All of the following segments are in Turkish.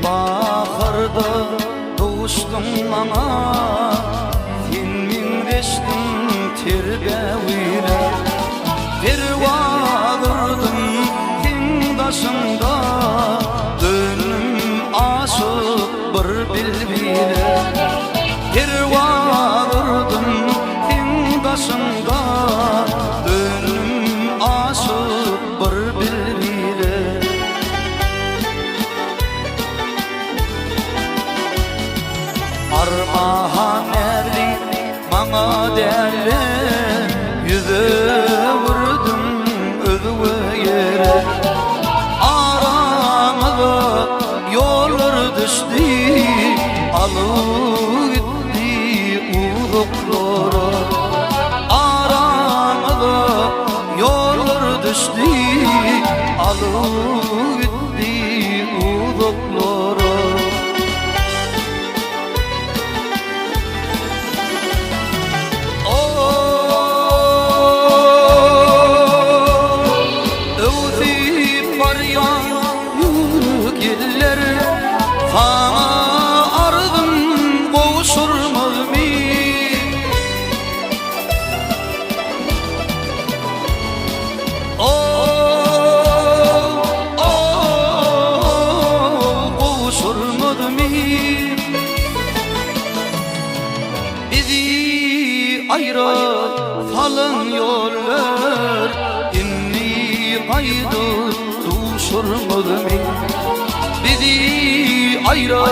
Bahırda doğuştum ama sen mindeştin terbevile dervağırdım sen daşında dönüm aşık bir bilbile dervağırdım sen daşında dönüm aşık bir bilbile Armağan erdi bana derler yüze vurdum özü yere aramıza yollar düştü alıp gitti uzaklara aramıza yollar düştü alıp gitti uzaklara Ayrı falan yollar inni kaydı tuşurmadı mi? Bizi ayrı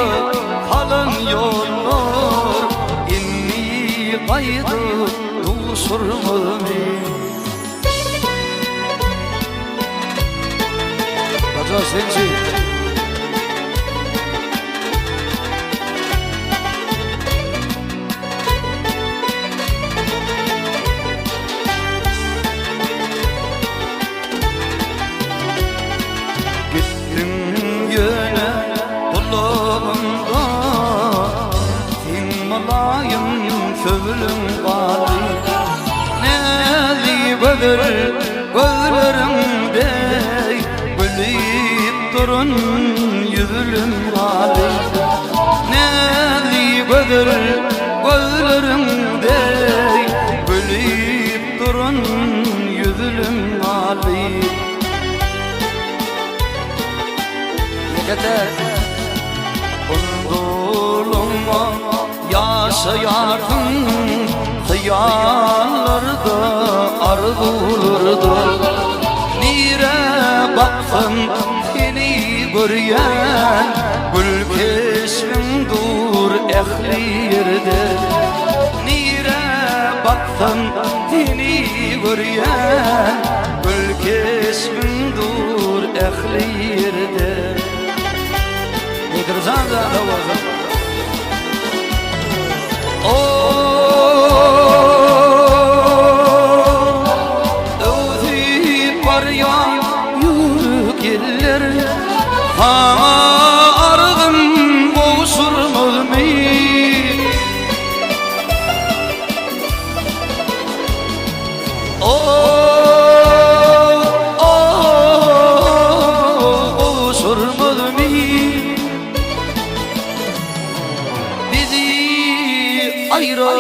falan yollar inni kaydı tuşurmadı mi? Raca senci Sözlüm var Neli gözlerim gözlerimde Gülüp durun yüzlüm var Neli gözlerim gözlerimde Gülüp durun yüzlüm var Yeter Unduluma yaşayardın Hıyallarda, arzularda Nire baksın seni görüyen Gül keşfin dur ehli yerde Nire baksın seni görüyen Gül keşfin dur ehli yerde Nedir zanda davazım Özü var ya yürük eller Sana ardım boğuşurmaz mı? Boğuşurmaz mı? Ayrı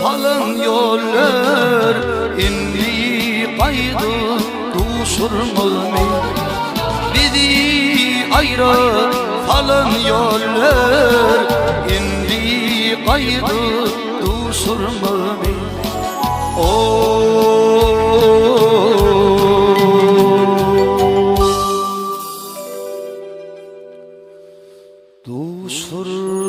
falan yollar inni kaydı tuşurmaz mı? Bizi ayrı falan yollar inni kaydı tuşurmaz mı? Tuşurmaz